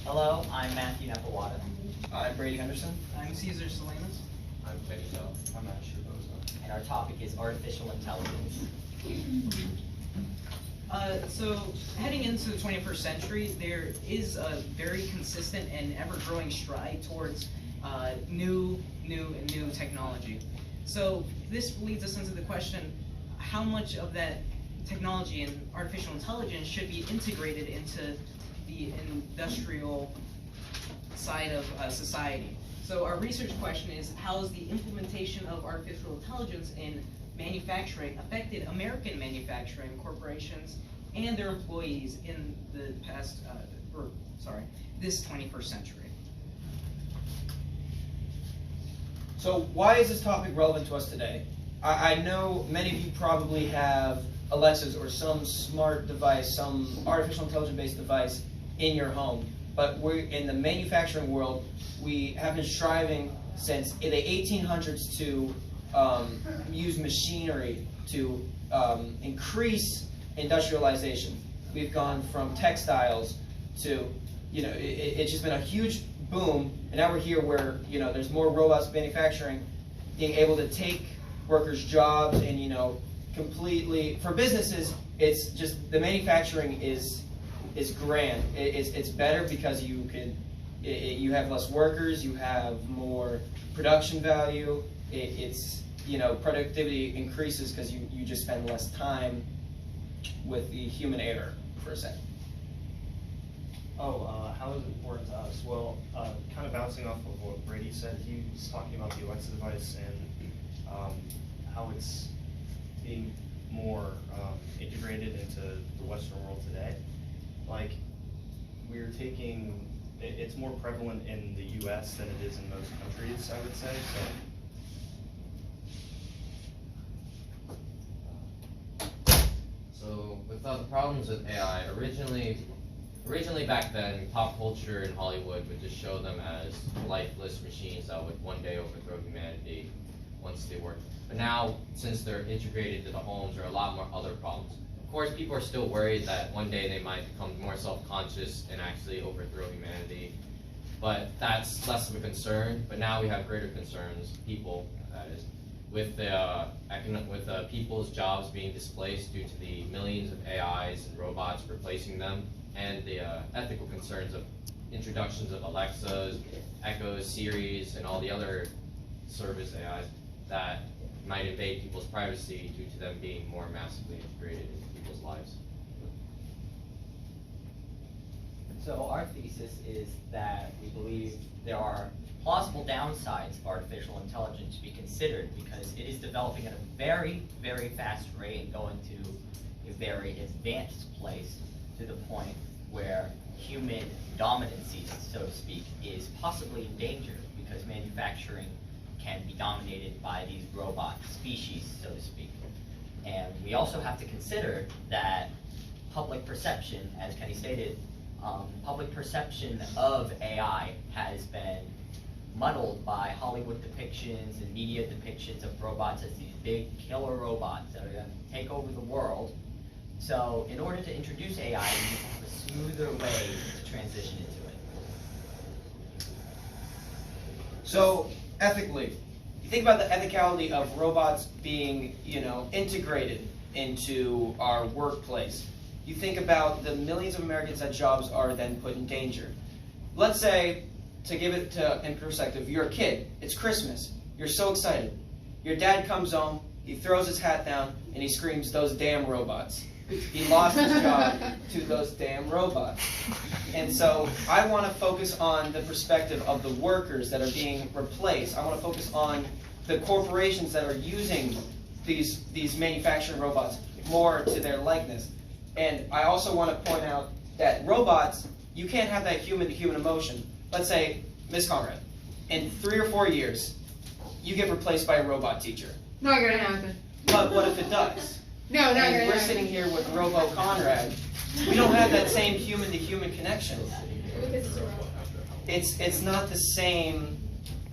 Hello, I'm Matthew Nepawada. I'm Brady Henderson. I'm Caesar Salinas. I'm Benito. I'm Asher Bozo. And our topic is artificial intelligence. So heading into the 21st century, there is a very consistent and ever-growing stride towards new technology. So this leads us into the question, how much of that technology and artificial intelligence should be integrated into the industrial side of society? So our research question is, how has the implementation of artificial intelligence in manufacturing affected American manufacturing corporations and their employees in the past, this 21st century? So why is this topic relevant to us today? I know many of you probably have Alexas or some smart device, some artificial intelligence-based device in your home. But we're in the manufacturing world, we have been striving since the 1800s to use machinery to increase industrialization. We've gone from textiles to, it's just been a huge boom, and now we're here where, there's more robots manufacturing, being able to take workers' jobs and, completely, for businesses, it's just, the manufacturing is grand. It's better because you have less workers, you have more production value. Productivity increases because you just spend less time with the human error for a second. How is it important to us? Well, kind of bouncing off of what Brady said, he was talking about the Alexa device and how it's being more integrated into the Western world today. Like, we're taking, it's more prevalent in the US than it is in most countries, I would say. So with the problems with AI, originally back then, pop culture in Hollywood would just show them as lifeless machines that would one day overthrow humanity once they work. But now, since they're integrated to the homes, there are a lot more other problems. Of course, people are still worried that one day they might become more self-conscious and actually overthrow humanity. But that's less of a concern. But now we have greater concerns, people, that is, with people's jobs being displaced due to the millions of AIs and robots replacing them, and the ethical concerns of introductions of Alexas, Echoes, Siris, and all the other service AIs that might invade people's privacy due to them being more massively integrated into people's lives. So our thesis is that we believe there are plausible downsides of artificial intelligence to be considered because it is developing at a very, very fast rate and going to a very advanced place to the point where human dominancy, so to speak, is possibly in danger because manufacturing can be dominated by these robot species, so to speak. And we also have to consider that public perception, as Kenny stated, public perception of AI has been muddled by Hollywood depictions and media depictions of robots as these big killer robots that are going to take over the world. So in order to introduce AI, we need to have a smoother way to transition into it. So ethically, you think about the ethicality of robots being, integrated into our workplace. You think about the millions of Americans that jobs are then put in danger. Let's say, to give it in perspective, you're a kid, it's Christmas, you're so excited. Your dad comes home, he throws his hat down, and he screams, "Those damn robots." He lost his job to those damn robots. And so I want to focus on the perspective of the workers that are being replaced. I want to focus on the corporations that are using these manufacturing robots more to their likeness. And I also want to point out that robots, you can't have that human-to-human emotion. Let's say, Ms. Conrad, in 3 or 4 years, you get replaced by a robot teacher. Not gonna happen. But what if it does? No, not gonna And we're happen. sitting here with Robo Conrad. We don't have that same human-to-human connection. It's not the same,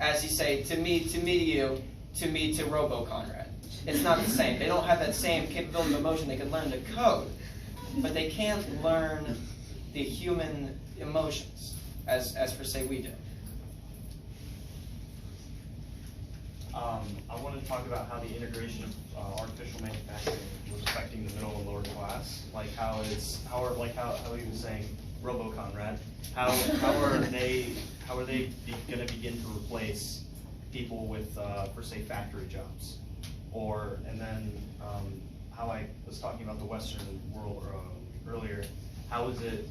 as you say, to me to you, to me to Robo Conrad. It's not the same. They don't have that same capability of emotion. They can learn the code, but they can't learn the human emotions. as per se we do. I wanted to talk about how the integration of artificial manufacturing was affecting the middle and lower class. Like how he was saying, Robo Conrad. How are they going to begin to replace people with for say factory jobs, and then how I was talking about the Western world earlier. How is it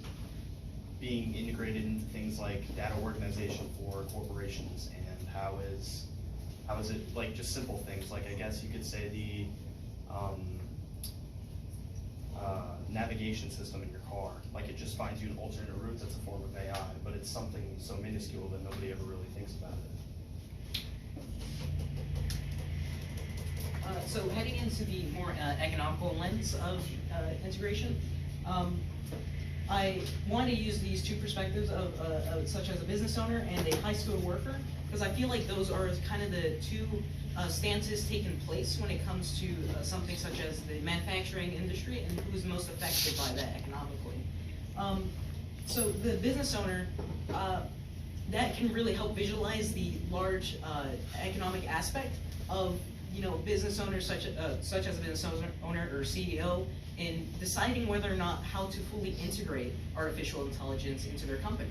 being integrated into things like data organization for corporations, and how is it like just simple things like I guess you could say the navigation system in your car, like it just finds you an alternate route. That's a form of AI, but it's something so minuscule that nobody ever really thinks about it. So heading into the more economical lens of integration, I want to use these two perspectives of such as a business owner and a high-skilled worker, because I feel like those are kind of the two stances taking place when it comes to something such as the manufacturing industry and who's most affected by that economically. So the business owner, that can really help visualize the large economic aspect of business owners such as a business owner or CEO in deciding whether or not how to fully integrate artificial intelligence into their company.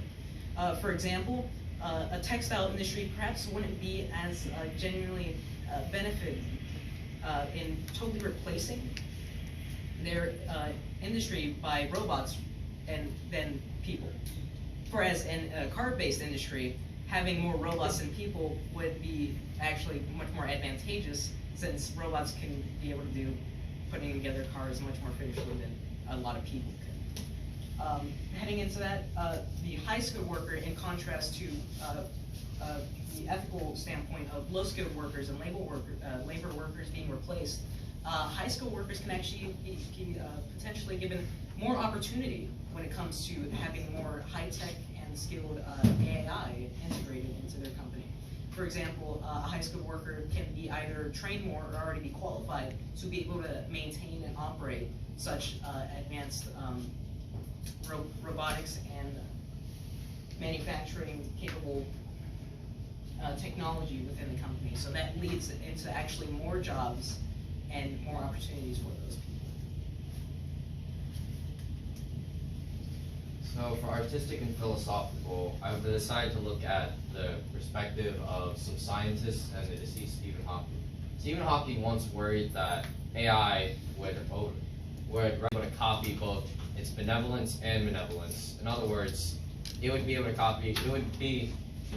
For example, a textile industry perhaps wouldn't be as genuinely benefited in totally replacing their industry by robots and then people. Whereas in a car-based industry, having more robots than people would be actually much more advantageous, since robots can be able to do putting together cars much more efficiently than a lot of people can. Heading into that, the high-skilled worker, in contrast to the ethical standpoint of low-skilled workers and labor workers being replaced, high-skilled workers can actually be potentially given more opportunity when it comes to having more high-tech and skilled AI integrated into their company. For example, a high-skilled worker can be either trained more or already be qualified to be able to maintain and operate such advanced robotics and manufacturing capable technology within the company. So that leads into actually more jobs and more opportunities for those people. So for artistic and philosophical, I've decided to look at the perspective of some scientists and the deceased Stephen Hawking. Stephen Hawking once worried that AI would be able to copy both its benevolence and malevolence. In other words, it would be able to copy, it would be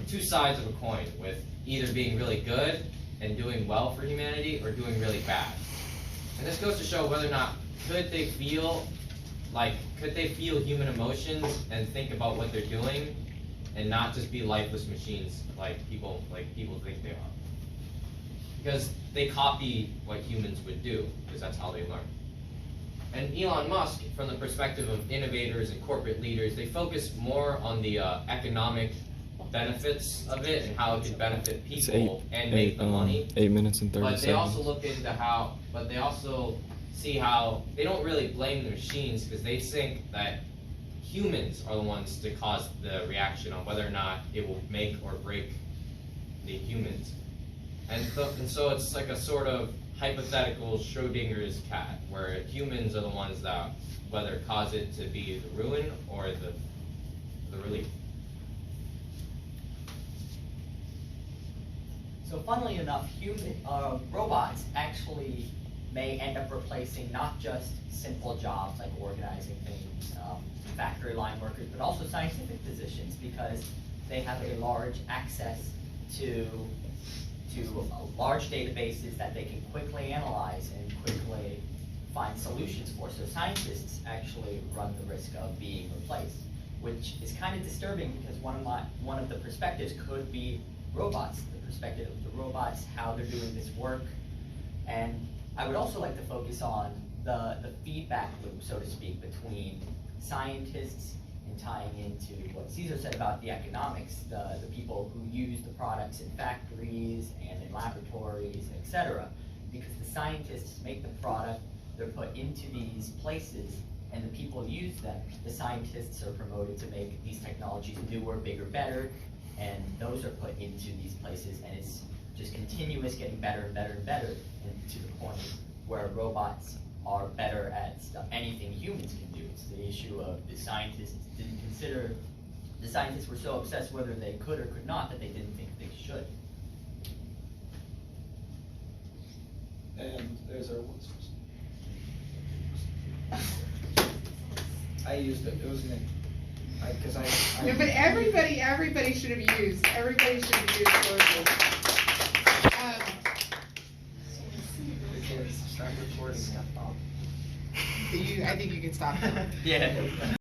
two sides of a coin, with either being really good and doing well for humanity or doing really bad. And this goes to show whether or not could they feel human emotions and think about what they're doing and not just be lifeless machines like people think they are. Because they copy what humans would do, because that's how they learn. And Elon Musk, from the perspective of innovators and corporate leaders, they focus more on the economic benefits of it and how it can benefit people and make the money. 8 minutes and 30 but seconds. they also look into they also see how they don't really blame the machines, because they think that humans are the ones to cause the reaction on whether or not it will make or break the humans. And so it's like a sort of hypothetical Schrodinger's cat, where humans are the ones that whether cause it to be the ruin or the relief. So funnily enough, robots actually may end up replacing not just simple jobs like organizing things, factory line workers, but also scientific positions, because they have a large access to large databases that they can quickly analyze and quickly find solutions for. So scientists actually run the risk of being replaced, which is kind of disturbing, because one of the perspectives could be robots, the perspective of the robots, how they're doing this work. And I would also like to focus on the feedback loop, so to speak, between scientists and tying into what Cesar said about the economics, the people who use the products in factories and in laboratories, etc. Because the scientists make the product, they're put into these places, and the people who use them, the scientists are promoted to make these technologies newer, bigger, better, and those are put into these places, and it's just continuous, getting better and better and better, and to the point where robots are better at stuff, anything humans can do. It's the issue of the scientists didn't consider, the scientists were so obsessed whether they could or could not that they didn't think they should. And there's our one source. I used it. It was me. Because I No, but everybody should have used sources. Start recording. I think you can stop now. Yeah.